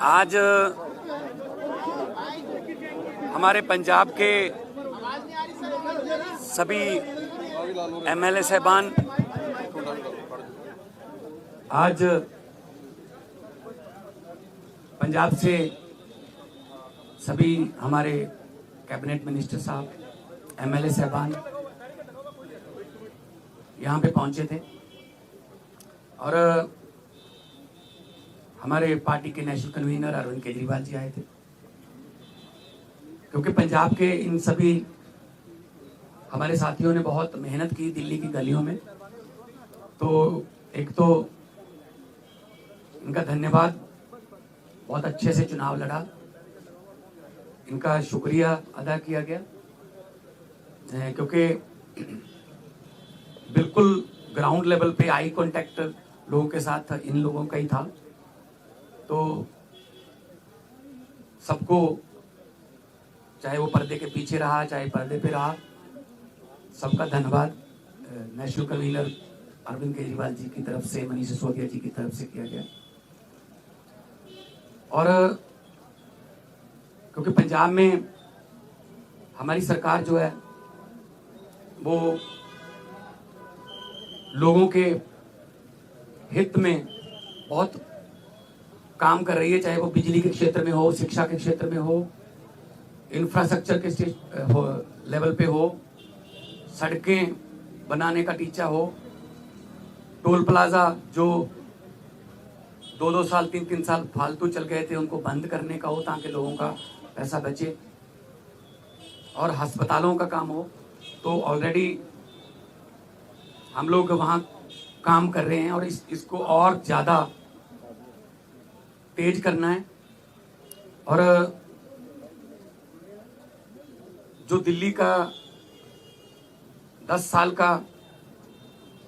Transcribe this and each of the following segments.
आज हमारे पंजाब के सभी एमएलए साहबान आज पंजाब से सभी हमारे कैबिनेट मिनिस्टर साहब, एमएलए साहबान यहाँ पे पहुंचे थे और हमारे पार्टी के नेशनल कन्वीनर अरविंद केजरीवाल जी आए थे, क्योंकि पंजाब के इन सभी हमारे साथियों ने बहुत मेहनत की दिल्ली की गलियों में। तो एक तो इनका धन्यवाद, बहुत अच्छे से चुनाव लड़ा, इनका शुक्रिया अदा किया गया, क्योंकि बिल्कुल ग्राउंड लेवल पे आई कांटेक्ट लोगों के साथ इन लोगों का ही था। तो सबको, चाहे वो पर्दे के पीछे रहा चाहे पर्दे पे रहा, सबका धन्यवाद नेशनल कन्वीनर अरविंद केजरीवाल जी की तरफ से, मनीष सिसोदिया जी की तरफ से किया गया। और क्योंकि पंजाब में हमारी सरकार जो है वो लोगों के हित में बहुत काम कर रही है, चाहे वो बिजली के क्षेत्र में हो, शिक्षा के क्षेत्र में हो, इंफ्रास्ट्रक्चर के लेवल पे हो, सड़कें बनाने का टीचा हो, टोल प्लाजा जो 2-2 साल 3-3 साल फालतू चल गए थे उनको बंद करने का हो ताकि लोगों का पैसा बचे, और अस्पतालों का काम हो। तो ऑलरेडी हम लोग वहाँ काम कर रहे हैं और इसको और ज़्यादा तेज करना है। और जो दिल्ली का 10 साल का,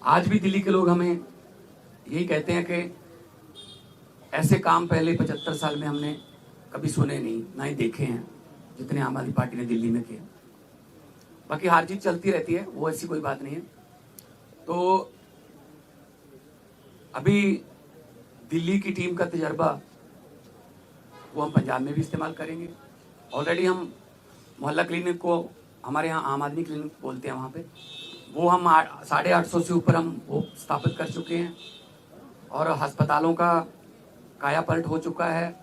आज भी दिल्ली के लोग हमें यही कहते हैं कि ऐसे काम पहले 75 साल में हमने कभी सुने नहीं, ना ही देखे हैं जितने आम आदमी पार्टी ने दिल्ली में किए। बाकी हार जीत चलती रहती है, वो ऐसी कोई बात नहीं है। तो अभी दिल्ली की टीम का तजर्बा वो हम पंजाब में भी इस्तेमाल करेंगे। ऑलरेडी हम मोहल्ला क्लिनिक को, हमारे यहाँ आम आदमी क्लिनिक बोलते हैं, वहाँ पे वो हम 850 से ऊपर हम वो स्थापित कर चुके हैं। और अस्पतालों का काया पलट हो चुका है,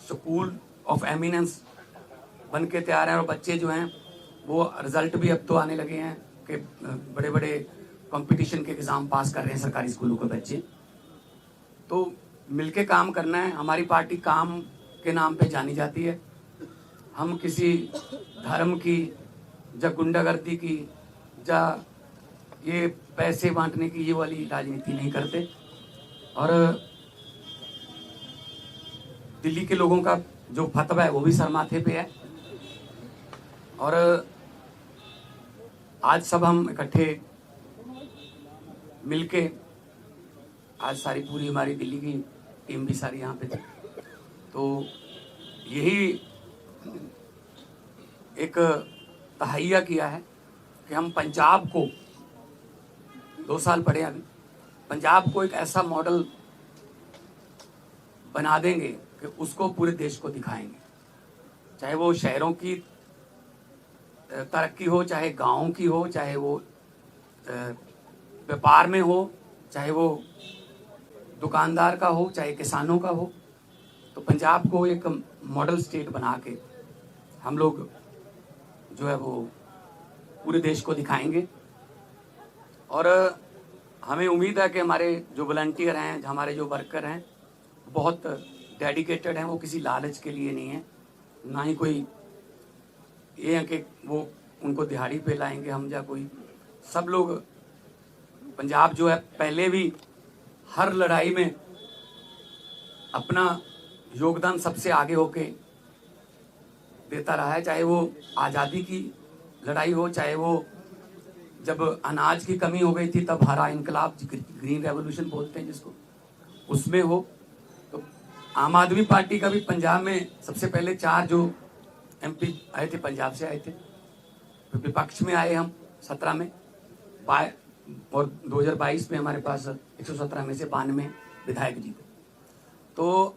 स्कूल ऑफ एमिनेंस बन के तैयार हैं, और बच्चे जो हैं वो रिजल्ट भी अब तो आने लगे हैं कि बड़े बड़े कंपटीशन के एग्ज़ाम पास कर रहे हैं सरकारी स्कूलों के बच्चे। तो मिलके काम करना है। हमारी पार्टी काम के नाम पे जानी जाती है, हम किसी धर्म की या गुंडागर्दी की या ये पैसे बांटने की ये वाली राजनीति नहीं करते। और दिल्ली के लोगों का जो फतवा है वो भी सर माथे पे है। और आज सब हम इकट्ठे मिलके, आज सारी पूरी हमारी दिल्ली की टीम भी सारी यहाँ पे थी, तो यही एक तहैया किया है कि हम पंजाब को 2 साल पड़े अभी, पंजाब को एक ऐसा मॉडल बना देंगे कि उसको पूरे देश को दिखाएंगे, चाहे वो शहरों की तरक्की हो, चाहे गाँव की हो, चाहे वो व्यापार में हो, चाहे वो दुकानदार का हो, चाहे किसानों का हो। तो पंजाब को एक मॉडल स्टेट बना के हम लोग जो है वो पूरे देश को दिखाएंगे। और हमें उम्मीद है कि हमारे जो वॉलंटियर हैं, हमारे जो वर्कर हैं, बहुत डेडिकेटेड हैं, वो किसी लालच के लिए नहीं है, ना ही कोई ये है कि वो उनको दिहाड़ी पे लाएंगे हम या कोई। सब लोग, पंजाब जो है पहले भी हर लड़ाई में अपना योगदान सबसे आगे होके देता रहा है, चाहे वो आज़ादी की लड़ाई हो, चाहे वो जब अनाज की कमी हो गई थी तब हरा इनकलाब, ग्रीन रेवोल्यूशन बोलते हैं जिसको, उसमें हो। तो आम आदमी पार्टी का भी पंजाब में सबसे पहले 4 जो MP आए थे पंजाब से आए थे, विपक्ष में आए हम 17 में और 2022 में हमारे पास 117 में से 92 विधायक जीते। तो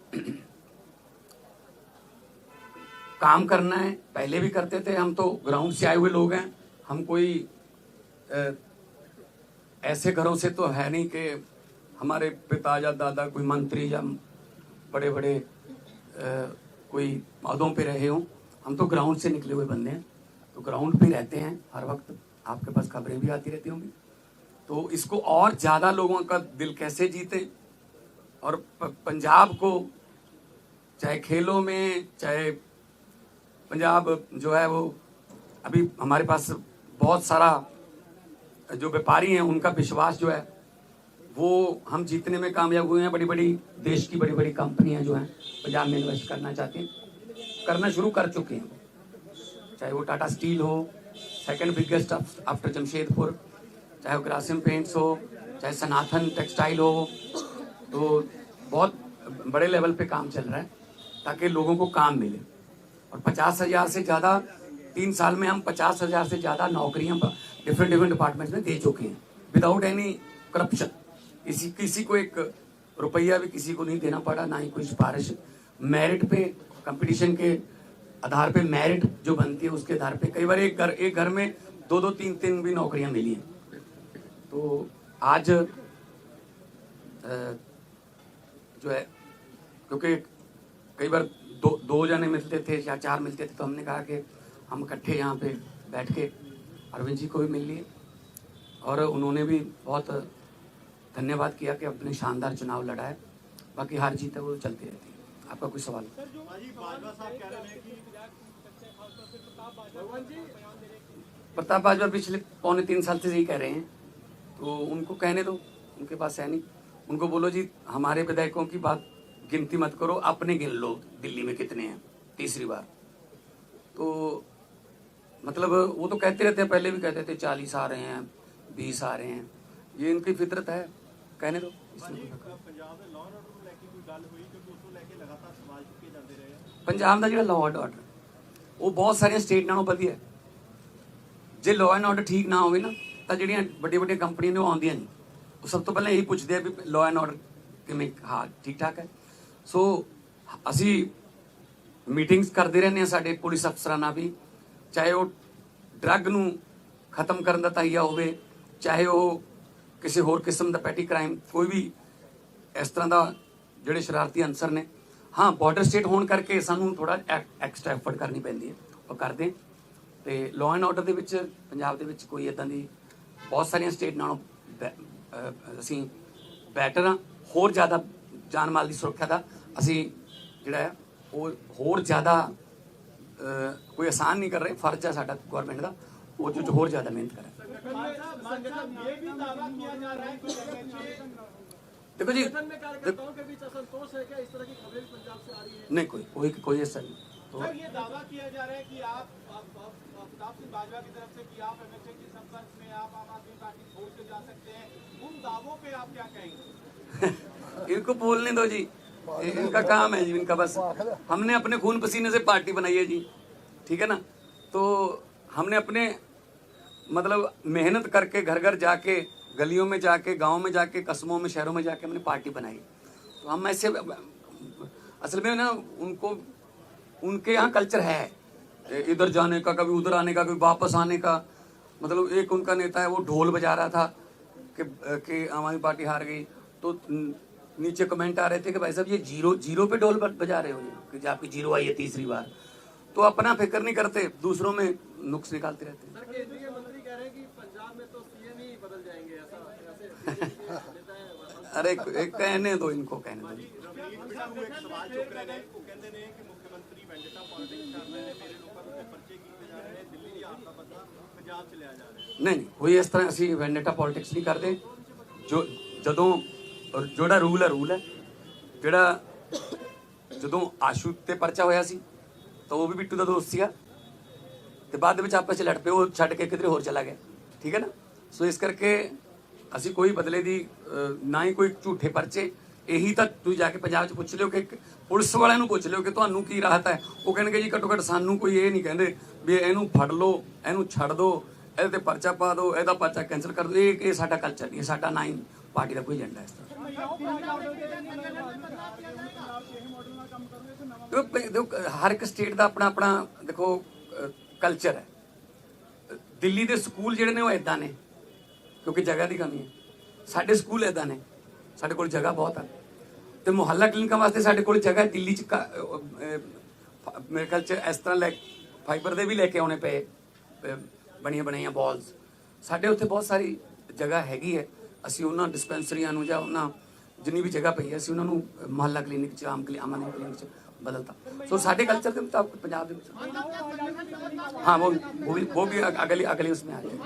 काम करना है, पहले भी करते थे, हम तो ग्राउंड से आए हुए लोग हैं। हम कोई ऐसे घरों से तो है नहीं कि हमारे पिता या दादा कोई मंत्री या बड़े बड़े कोई पदों पे रहे हों। हम तो ग्राउंड से निकले हुए बंदे हैं, तो ग्राउंड पे रहते हैं हर वक्त। आपके पास खबरें भी आती रहती होंगी। तो इसको और ज़्यादा लोगों का दिल कैसे जीते, और पंजाब को चाहे खेलों में, चाहे पंजाब जो है वो अभी हमारे पास बहुत सारा जो व्यापारी हैं उनका विश्वास जो है वो हम जीतने में कामयाब हुए हैं। बड़ी बड़ी देश की बड़ी बड़ी कंपनियां जो हैं पंजाब में इन्वेस्ट करना चाहती हैं, करना शुरू कर चुके हैं। चाहे वो टाटा स्टील हो, सेकंड बिगेस्ट आफ्टर जमशेदपुर, चाहे वो ग्रासिम पेंट्स हो, चाहे सनातन टेक्सटाइल हो। तो बहुत बड़े लेवल पे काम चल रहा है ताकि लोगों को काम मिले। और 50,000 से ज़्यादा 3 साल में हम 50,000 से ज़्यादा नौकरियां डिफरेंट डिपार्टमेंट्स में दे चुके हैं विदाउट एनी करप्शन। किसी को एक रुपया भी किसी को नहीं देना पड़ा, ना ही कोई सिफारिश। मेरिट पे, कंपटीशन के आधार पे मेरिट जो बनती है उसके आधार पे कई बार एक घर में 2-2, 3-3 भी नौकरियां मिली हैं। तो आज जो है, क्योंकि कई बार दो जने मिलते थे या 4 मिलते थे, तो हमने कहा कि हम इकट्ठे यहाँ पे बैठ के अरविंद जी को भी मिल लिए, और उन्होंने भी बहुत धन्यवाद किया कि अपने शानदार चुनाव लड़ा है। बाकी हार जीत है वो चलती रहती है। आपका कोई सवाल? प्रताप बाजवा पिछले 2.25-3 साल से यही कह रहे हैं, तो उनको कहने दो, उनके पास है नहीं। उनको बोलो जी हमारे विधायकों की बात गिनती मत करो, अपने गिन लो दिल्ली में कितने हैं तीसरी बार। तो मतलब वो तो कहते रहते हैं, पहले भी कहते थे 40 आ रहे हैं, 20 आ रहे हैं, ये इनकी फितरत है, कहने दो। पंजाब का जो लॉ एंड ऑर्डर वो बहुत सारिया स्टेट नालों वधिया। जे लॉ एंड ऑर्डर ठीक ना हो ना तो ਜਿਹੜੀਆਂ ਵੱਡੀਆਂ ਕੰਪਨੀਆਂ ਨੇ ਉਹ ਆਉਂਦੀਆਂ ਨਹੀਂ। ਉਹ ਸਭ ਤੋਂ ਪਹਿਲਾਂ ਇਹੀ ਪੁੱਛਦੇ ਆ ਵੀ लॉ एंड ऑर्डर ਕਿਵੇਂ, ਹਾਂ ठीक ठाक है। सो ਅਸੀਂ मीटिंग्स करते रहने हैं साडे पुलिस अफसरां नाल भी, चाहे वो ड्रग नूं खत्म करन दा तहिया होवे, चाहे वो किसी होर किस्म का पैटी क्राइम, कोई भी इस तरह का जिहड़े शरारती अंसर ने। हाँ बॉर्डर स्टेट होने करके सानूं थोड़ा एक्सट्रा एफर्ट करनी पैंदी है, वो करते हैं। तो लॉ एंड ऑर्डर दे विच पंजाब दे विच कोई इदां दी बहुत सारिया स्टेट नालों असीं बैटर हाँ। होर ज़्यादा जान माल की सुरक्षा का असीं जिहड़ा है वो होर ज़्यादा कोई आसान नहीं कर रहे। फर्ज है साडा गौरमेंट का वो जो होर ज़्यादा मेहनत करें। देखो जी, नहीं कोई ऐसा नहीं। तो ये दावा किया जा रहा है कि आप प्रताप सिंह बाजवा की तरफ से कि आप एमएचए के संपर्क में आप आम आदमी पार्टी छोड़ के जा सकते हैं, उन दावों पे आप क्या कहेंगे? इनको बोलने दो जी, इनका काम है जी, इनका बस। हमने अपने खून पसीने से पार्टी बनाई है जी, ठीक है ना। तो हमने अपने मतलब मेहनत करके घर घर जाके, गलियों में जाके, गांव में जाके, कस्बों में, शहरों में जाके हमने पार्टी बनाई। तो हम ऐसे असल में ना उनके यहाँ कल्चर है इधर जाने का, कभी उधर आने का, कभी वापस आने का। मतलब एक उनका नेता है वो ढोल बजा रहा था कि आम आदमी पार्टी हार गई, तो नीचे कमेंट आ रहे थे कि भाई साहब ये जीरो पे ढोल बजा रहे हो कि आपकी जीरो आई है तीसरी बार। तो अपना फिक्र नहीं करते, दूसरों में नुक्स निकालते रहते हैं। केंद्रीय मंत्री कह रहे हैं कि पंजाब में तो सीएम ही बदल जाएंगे, ऐसा अरे कहने दो, इनको कहने दो। नहीं कोई इस तरह असी वेंडेटा पॉलिटिक्स नहीं करते। जोड़ा रूल है जोड़ा जो आशू ते परचा होया सी तो वो भी बिट्टू का दोस्त सीगा, ते बाद में आपस लड़ पे वो छड़ के किधरे होर चला गया, ठीक है ना। सो इस करके असी कोई बदले दी ना ही कोई झूठे परचे ਇਹੀ ਤਾਂ ਤੁਸੀਂ ਜਾ ਕੇ ਪੰਜਾਬ 'ਚ ਪੁੱਛ ਲਿਓ ਕਿ ਪੁਲਿਸ ਵਾਲਿਆਂ ਨੂੰ ਪੁੱਛ ਲਿਓ ਕਿ ਤੁਹਾਨੂੰ ਕੀ ਰਾਹਤ ਹੈ। ਉਹ ਕਹਿਣਗੇ ਜੀ ਘੱਟੋ ਘੱਟ ਸਾਨੂੰ ਕੋਈ ਇਹ ਨਹੀਂ ਕਹਿੰਦੇ ਵੀ ਇਹਨੂੰ ਫੜ ਲਓ, ਇਹਨੂੰ ਛੱਡ ਦਿਓ, ਇਹਦੇ ਤੇ ਪਰਚਾ ਪਾ ਦਿਓ, ਇਹਦਾ ਪਰਚਾ ਕੈਂਸਲ ਕਰ ਦਿਓ। ਇਹ ਸਾਡਾ ਕਲਚਰ ਨਹੀਂ ਹੈ, ਸਾਡਾ ਨਾ ਹੀ ਪਾਰਟੀ ਦਾ ਕੋਈ ਏਜੰਡਾ ਇਸ ਤਰ੍ਹਾਂ। ਦੇਖੋ ਹਰ ਇੱਕ ਸਟੇਟ ਦਾ ਆਪਣਾ ਆਪਣਾ ਦੇਖੋ ਕਲਚਰ ਹੈ। ਦਿੱਲੀ ਦੇ ਸਕੂਲ ਜਿਹੜੇ ਨੇ ਉਹ ਇਦਾਂ ਨੇ ਕਿਉਂਕਿ ਜਗ੍ਹਾ ਦੀ ਕਮੀ ਹੈ। ਸਾਡੇ ਸਕੂਲ ਇਦਾਂ ਨੇ, ਸਾਡੇ ਕੋਲ ਜਗ੍ਹਾ ਬਹੁਤ ਹੈ ਤੇ ਮੁਹੱਲਾ ਕਲੀਨਿਕਾਂ ਵਾਸਤੇ ਸਾਡੇ ਕੋਲ ਜਗ੍ਹਾ ਦਿੱਲੀ 'ਚ ਮੇਰੇ ਖਿਆਲ 'ਚ ਇਸ ਤਰ੍ਹਾਂ ਫਾਈਬਰ ਦੇ ਵੀ ਲੈ ਕੇ ਆਉਣੇ ਪਏ ਬਣੀਆਂ ਬਣਾਈਆਂ ਬਾਲਸ। ਸਾਡੇ ਉੱਥੇ ਬਹੁਤ ਸਾਰੀ ਜਗ੍ਹਾ ਹੈਗੀ ਹੈ। ਅਸੀਂ ਉਹਨਾਂ ਡਿਸਪੈਂਸਰੀਆਂ ਨੂੰ ਜਾਂ ਉਹਨਾਂ ਜਿੰਨੀ ਵੀ ਜਗ੍ਹਾ ਪਈ ਹੈ ਅਸੀਂ ਉਹਨਾਂ ਨੂੰ ਮੁਹੱਲਾ ਕਲੀਨਿਕ 'ਚ ਆਮ ਕਲੀਨਿਕ 'ਚ बदलता। सो साढ़े कल्चर के मुताबिक पंजाब में हाँ वो भी अगली उसमें आ जाए।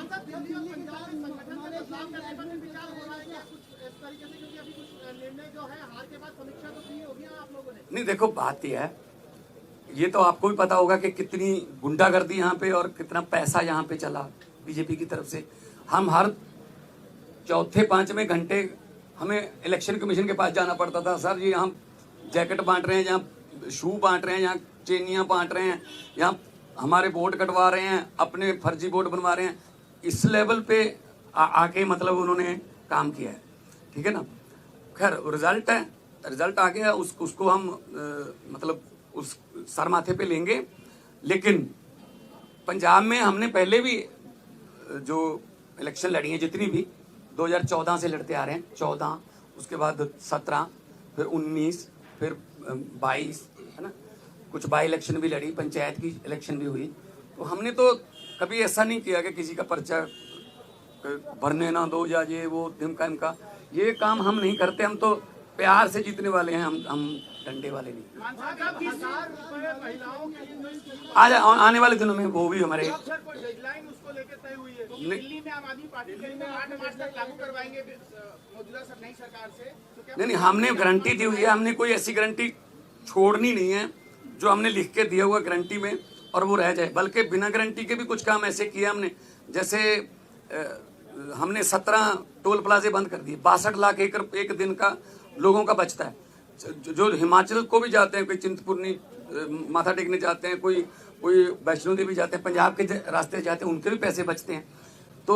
नहीं देखो बात यह है, ये तो आपको भी पता होगा कि कितनी गुंडागर्दी यहाँ पे और कितना पैसा यहाँ पे चला बीजेपी की तरफ से। हम हर चौथे पांचवें घंटे हमें इलेक्शन कमीशन के पास जाना पड़ता था। सर जी हम जैकेट बांट रहे हैं, जहाँ शू बांट रहे हैं, यहाँ चेनियाँ बांट रहे हैं, यहाँ हमारे वोट कटवा रहे हैं, अपने फर्जी वोट बनवा रहे हैं। इस लेवल पे आके मतलब उन्होंने काम किया है। ठीक है ना। खैर रिजल्ट है, रिजल्ट आ गया, उसको हम मतलब उस सर माथे पे लेंगे। लेकिन पंजाब में हमने पहले भी जो इलेक्शन लड़ी हैं जितनी भी 2014 से लड़ते आ रहे हैं, 14 उसके बाद 17 फिर 19 फिर 22 है ना, कुछ बाई इलेक्शन भी लड़ी, पंचायत की इलेक्शन भी हुई। तो हमने तो कभी ऐसा नहीं किया कि किसी का पर्चा भरने ना दो या ये वो ढिमका इमका, ये काम हम नहीं करते। हम तो प्यार से जीतने वाले हैं, हम डंडे वाले नहीं। आज आने वाले दिनों में वो भी हमारे नहीं हमने गारंटी दी हुई है। हमने कोई ऐसी गारंटी छोड़नी नहीं है जो हमने लिख के दिया हुआ गारंटी में और वो रह जाए। बल्कि बिना गारंटी के भी कुछ काम ऐसे किए हमने, जैसे हमने 17 टोल प्लाजे बंद कर दिए। 62 लाख एकड़ एक दिन का लोगों का बचता है। जो हिमाचल को भी जाते हैं, कोई चिंतपूर्णी माथा टेकने जाते हैं, कोई वैष्णो देवी जाते हैं, पंजाब के रास्ते जाते हैं, उनके भी पैसे बचते हैं। तो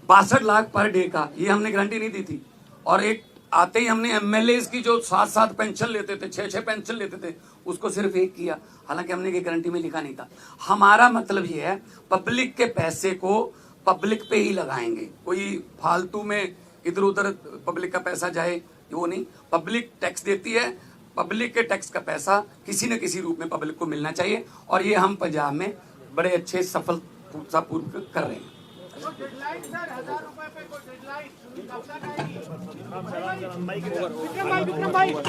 62 लाख पर डे का ये हमने गारंटी नहीं दी थी। और एक आते ही हमने एमएलए की जो 7-7 पेंशन लेते थे, 6-6 पेंशन लेते थे, उसको सिर्फ एक किया। हालांकि हमने ये गारंटी में लिखा नहीं था। हमारा मतलब ये है पब्लिक के पैसे को पब्लिक पे ही लगाएंगे। कोई फालतू में इधर उधर पब्लिक का पैसा जाए वो नहीं। पब्लिक टैक्स देती है, पब्लिक के टैक्स का पैसा किसी न किसी रूप में पब्लिक को मिलना चाहिए। और ये हम पंजाब में बड़े अच्छे सफलतापूर्वक कर रहे हैं। विक्रम भाई